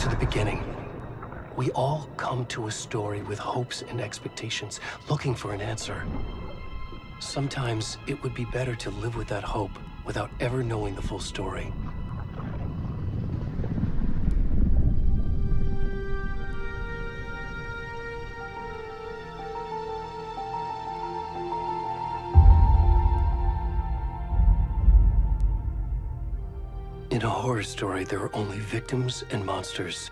to the beginning. We all come to a story with hopes and expectations, looking for an answer. Sometimes it would be better to live with that hope without ever knowing the full story. In a horror story, there are only victims and monsters.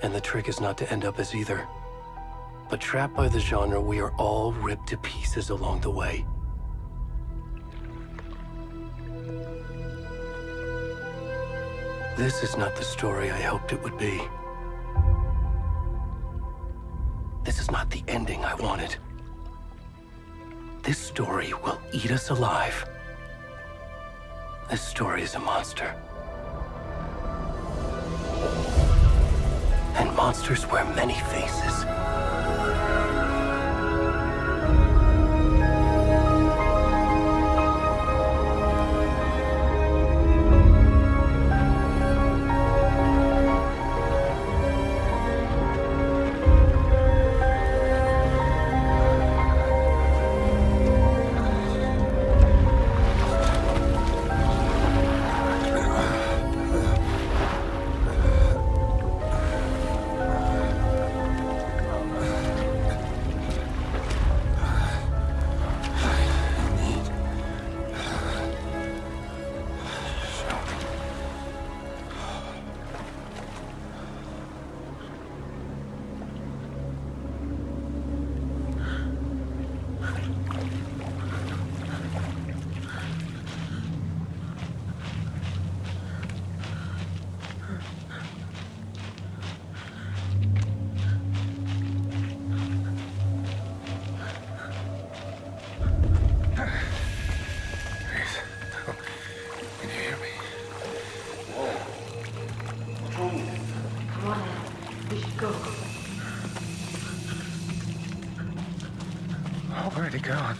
And the trick is not to end up as either. But trapped by the genre, we are all ripped to pieces along the way. This is not the story I hoped it would be. This is not the ending I wanted. This story will eat us alive. This story is a monster. And monsters wear many faces. Where'd he gone?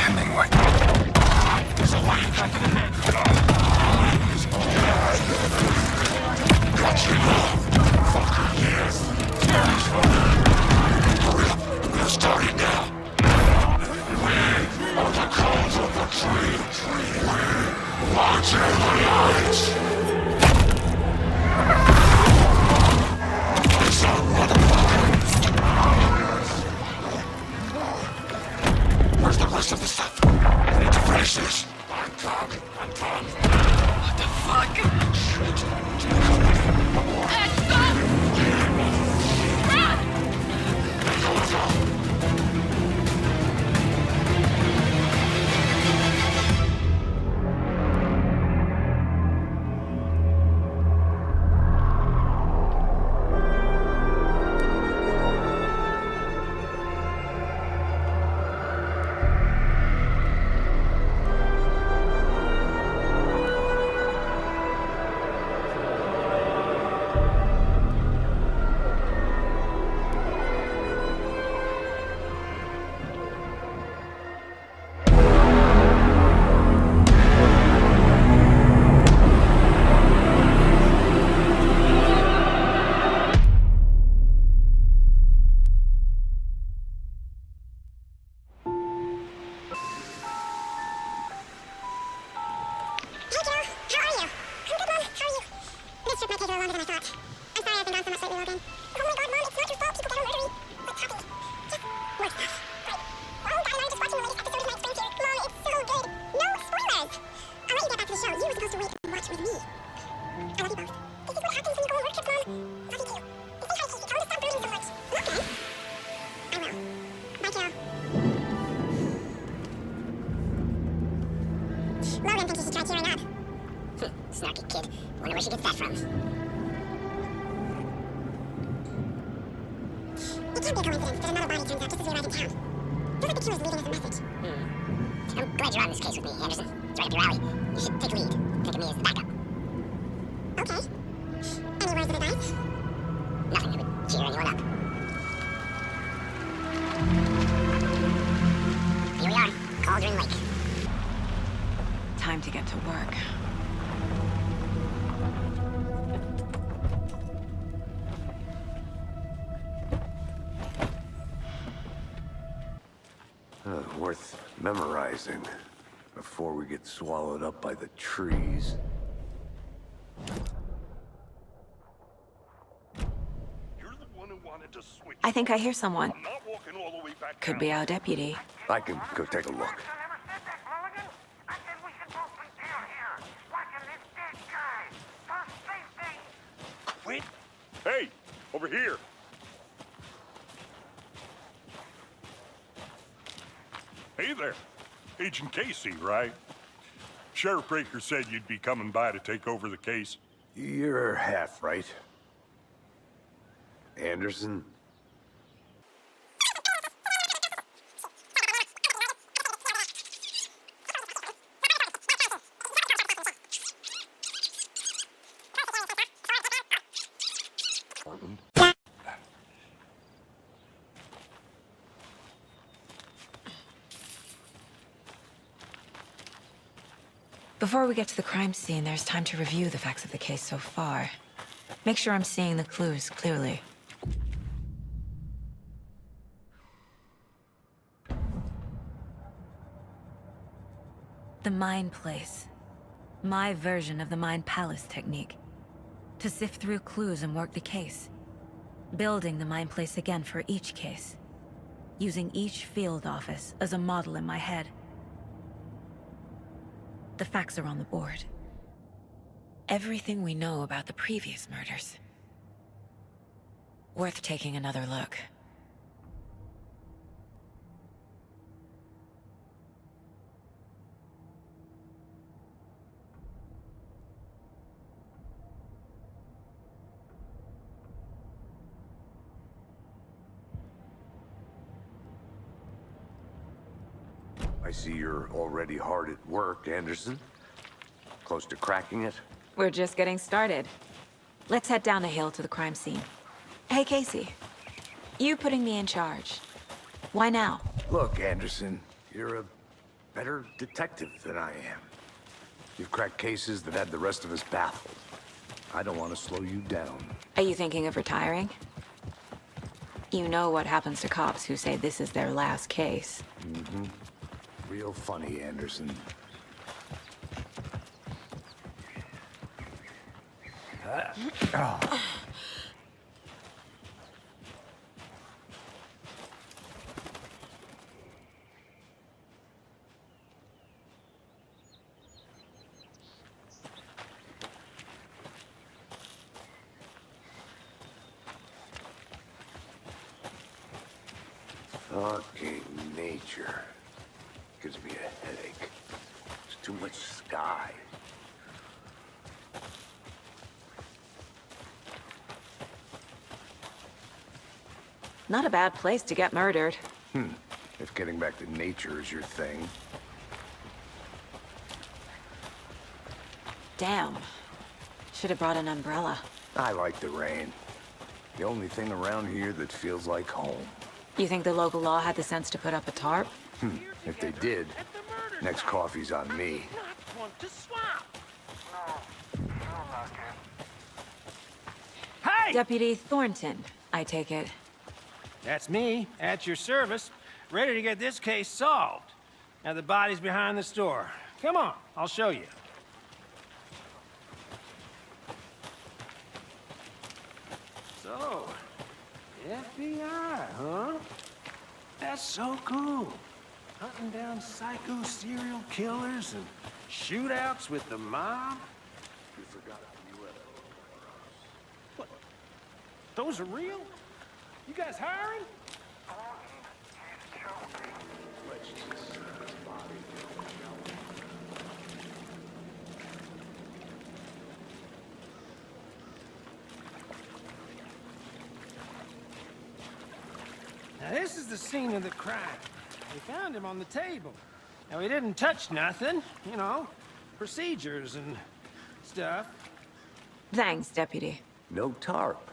Hemingway. Where's the rest of the stuff? I need to finish this. I'm done. What the fuck? Shit. Snarky kid. Wonder where she gets that from. It can't be a coincidence that another body turns out just as we arrive in town. Feels like the killer's leaving us a message. I'm glad you're on this case with me, Anderson. It's right up your alley. You should take lead. Think of me as the backup. Okay. Any words of advice? Nothing that would cheer anyone up. Here we are, Cauldron Lake. Time to get to work. Worth memorizing before we get swallowed up by the trees. You're the one who wanted to switch. I think I hear someone. I'm not walking all the way back Could down. be our deputy. I can go take a look. Quit. Hey, over here. Hey there. Agent Casey, right? Sheriff Breaker said you'd be coming by to take over the case. You're half right. Anderson? Before we get to the crime scene, there's time to review the facts of the case so far. Make sure I'm seeing the clues clearly. The Mind Place. My version of the Mind Palace technique. To sift through clues and work the case. Building the Mind Place again for each case. Using each field office as a model in my head. The facts are on the board. Everything we know about the previous murders. Worth taking another look. I see you're already hard at work, Anderson. Close to cracking it? We're just getting started. Let's head down the hill to the crime scene. Hey, Casey. You putting me in charge. Why now? Look, Anderson, you're a better detective than I am. You've cracked cases that had the rest of us baffled. I don't want to slow you down. Are you thinking of retiring? You know what happens to cops who say this is their last case. real funny, Anderson. Fucking nature. Gives me a headache. There's too much sky. Not a bad place to get murdered. If getting back to nature is your thing. Damn. Should have brought an umbrella. I like the rain. The only thing around here that feels like home. You think the local law had the sense to put up a tarp? If they did, next coffee's on me. Hey! Deputy Thornton, I take it. That's me, at your service, ready to get this case solved. Now the body's behind the store. Come on, I'll show you. So, FBI, huh? That's so cool. Hunting down psycho serial killers and shootouts with the mob. You forgot What? Those are real? You guys hiring? Now this is the scene of the crime. We found him on the table. Now he didn't touch nothing, you know, procedures and stuff. Thanks, Deputy. No tarp.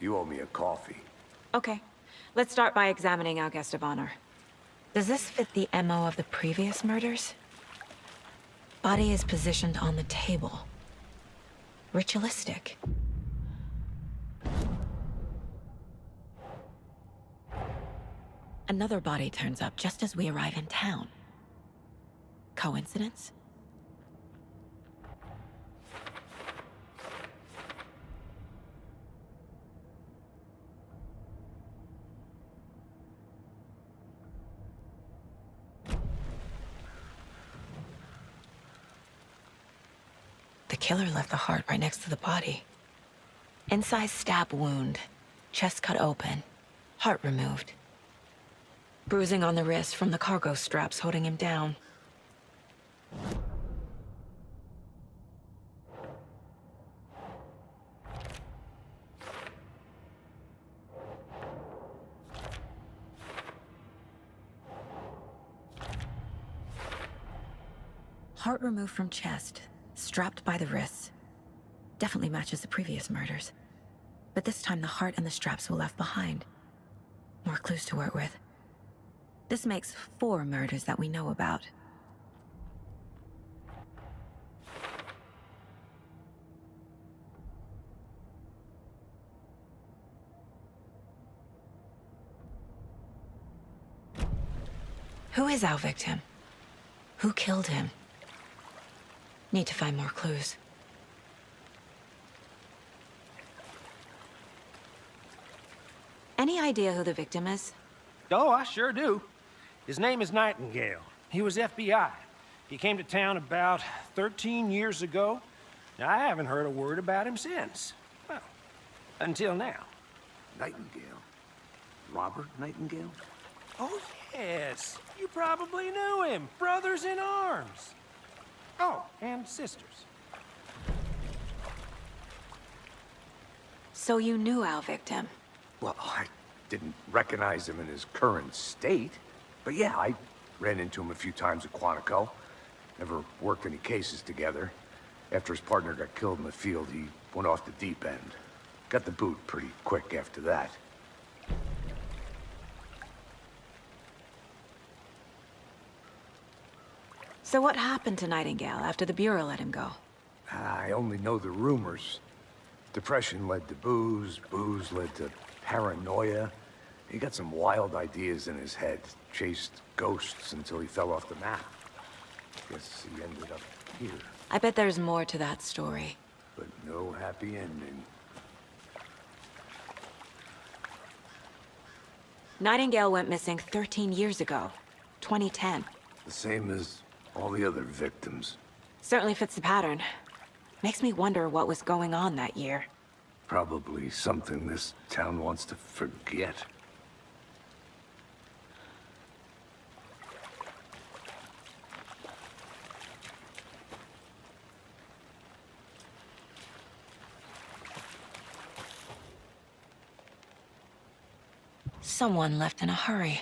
You owe me a coffee. Okay. Let's start by examining our guest of honor. Does this fit the MO of the previous murders? Body is positioned on the table. Ritualistic. Another body turns up just as we arrive in town. Coincidence? The killer left the heart right next to the body. Incised stab wound, chest cut open, heart removed. Bruising on the wrist from the cargo straps holding him down. Heart removed from chest, strapped by the wrists. Definitely matches the previous murders. But this time the heart and the straps were left behind. More clues to work with. This makes 4 murders that we know about. Who is our victim? Who killed him? Need to find more clues. Any idea who the victim is? Oh, I sure do. His name is Nightingale. He was FBI. He came to town about 13 years ago. Now, I haven't heard a word about him since. Well, until now. Nightingale? Robert Nightingale? Oh, yes. You probably knew him. Brothers in arms. Oh, and sisters. So you knew our victim? Well, I didn't recognize him in his current state. But yeah, I ran into him a few times at Quantico. Never worked any cases together. After his partner got killed in the field, he went off the deep end. Got the boot pretty quick after that. So what happened to Nightingale after the Bureau let him go? I only know the rumors. Depression led to booze, booze led to paranoia. He got some wild ideas in his head. chased ghosts until he fell off the map. Guess he ended up here, I bet there's more to that story. but no happy ending. Nightingale went missing 13 years ago, 2010. The same as all the other victims. Certainly fits the pattern. Makes me wonder what was going on that year. Probably something this town wants to forget. Someone left in a hurry.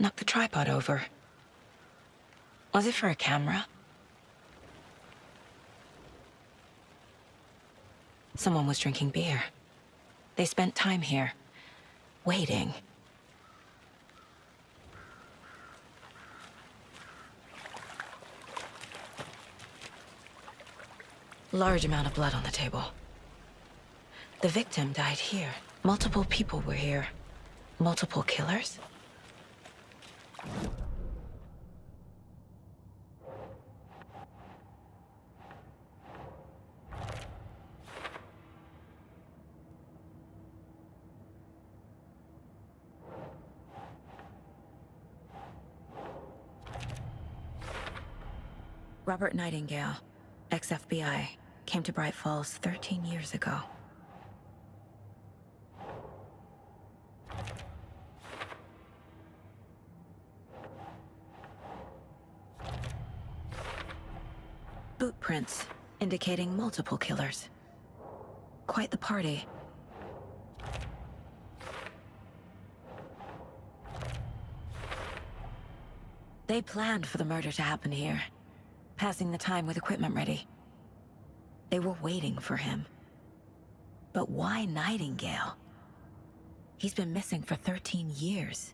Knocked the tripod over. Was it for a camera? Someone was drinking beer. They spent time here, waiting. Large amount of blood on the table. The victim died here. Multiple people were here. Multiple killers? Robert Nightingale, ex-FBI, came to Bright Falls 13 years ago. Boot prints indicating multiple killers. Quite the party. They planned for the murder to happen here, passing the time with equipment ready. They were waiting for him. But why Nightingale? He's been missing for 13 years.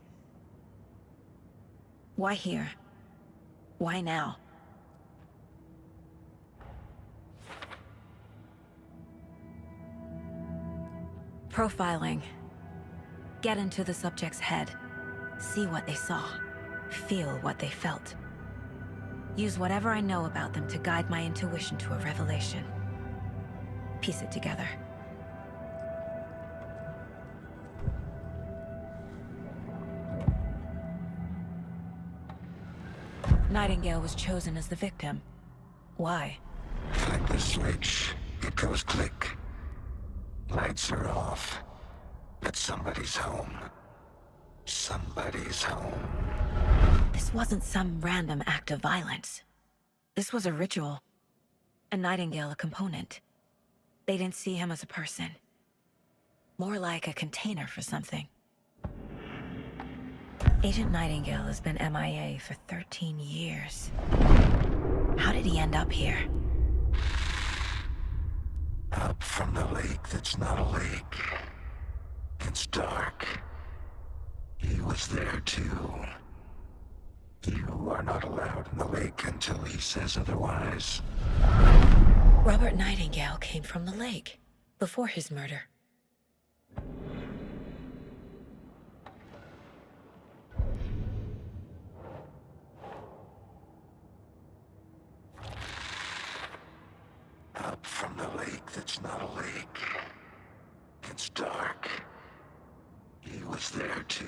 Why here? Why now? Profiling. Get into the subject's head. See what they saw. Feel what they felt. Use whatever I know about them to guide my intuition to a revelation. Piece it together. Nightingale was chosen as the victim. Why? Flip the switch. It goes click. Lights are off. But somebody's home. Somebody's home. This wasn't some random act of violence. This was a ritual. And Nightingale a component. They didn't see him as a person. More like a container for something. Agent Nightingale has been MIA for 13 years. How did he end up here? Up from the lake that's not a lake. It's dark. He was there too. You are not allowed in the lake until he says otherwise. Robert Nightingale came from the lake, before his murder. Up from the lake that's not a lake. It's dark. He was there too.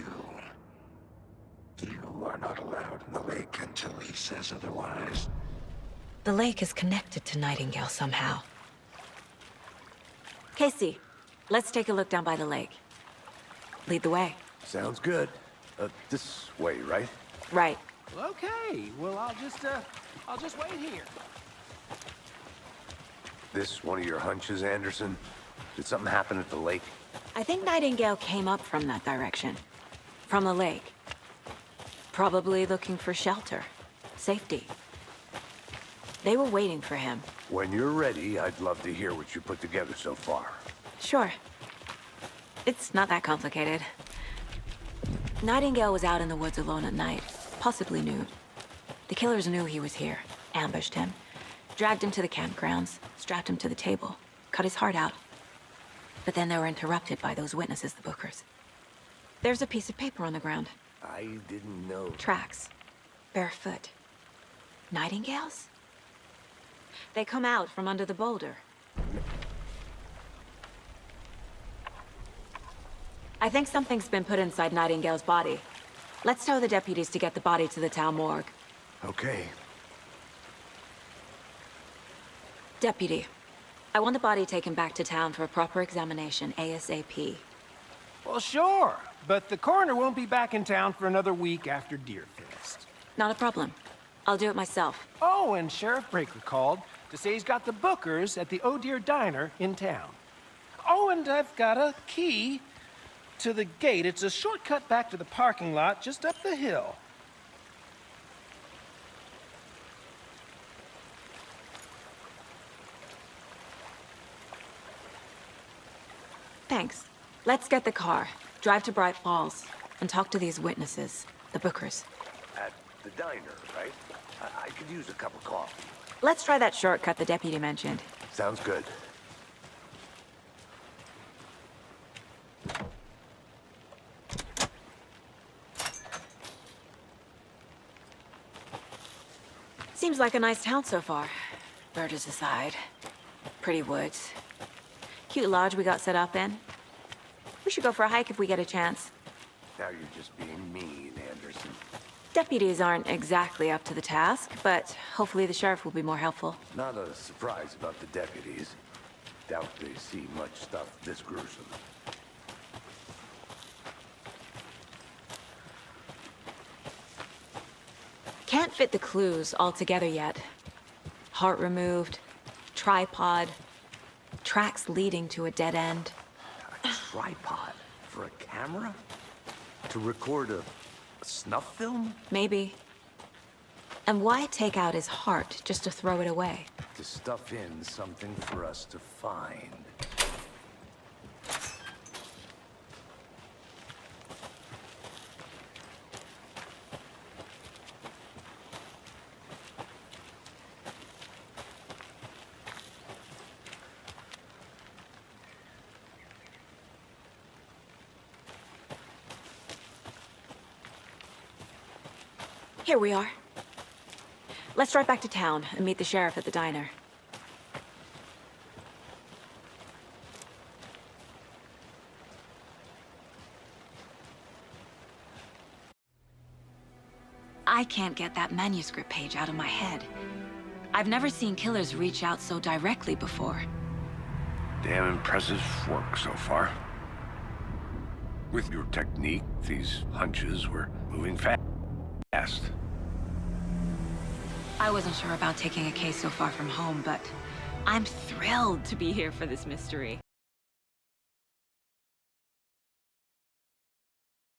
You are not allowed in the lake until he says otherwise. The lake is connected to Nightingale somehow. Casey, let's take a look down by the lake. Lead the way. Sounds good. This way, right? Right. Well, okay. Well, I'll just wait here. This one of your hunches, Anderson? Did something happen at the lake? I think Nightingale came up from that direction. From the lake. Probably looking for shelter. Safety. They were waiting for him. When you're ready, I'd love to hear what you put together so far. Sure. It's not that complicated. Nightingale was out in the woods alone at night, possibly nude. The killers knew he was here, ambushed him, dragged him to the campgrounds, strapped him to the table, cut his heart out. But then they were interrupted by those witnesses, the Bookers. There's a piece of paper on the ground. I didn't know. Tracks. Barefoot. Nightingales? They come out from under the boulder. I think something's been put inside Nightingale's body. Let's tell the deputies to get the body to the town morgue. Okay. Deputy, I want the body taken back to town for a proper examination, ASAP. Well, sure, but the coroner won't be back in town for another week after Deerfest. Not a problem. I'll do it myself. Oh, and Sheriff Breaker called to say he's got the Bookers at the Oh Dear Diner in town. Oh, and I've got a key to the gate. It's a shortcut back to the parking lot just up the hill. Thanks. Let's get the car, drive to Bright Falls, and talk to these witnesses, the Bookers. At the diner, right? I could use a cup of coffee. Let's try that shortcut the deputy mentioned. Sounds good. Seems like a nice town so far. Murders aside. Pretty woods. Cute lodge we got set up in. We should go for a hike if we get a chance. Now you're just being mean, Anderson. Deputies aren't exactly up to the task, but hopefully the sheriff will be more helpful. Not a surprise about the deputies. Doubt they see much stuff this gruesome. Can't fit the clues all together yet. Heart removed, tripod, tracks leading to a dead end. A tripod for a camera? To record a snuff film? Maybe. And why take out his heart just to throw it away? To stuff in something for us to find. Here we are. Let's drive back to town and meet the sheriff at the diner. I can't get that manuscript page out of my head. I've never seen killers reach out so directly before. Damn impressive work so far. With your technique, these hunches were moving fast. I wasn't sure about taking a case so far from home, but I'm thrilled to be here for this mystery.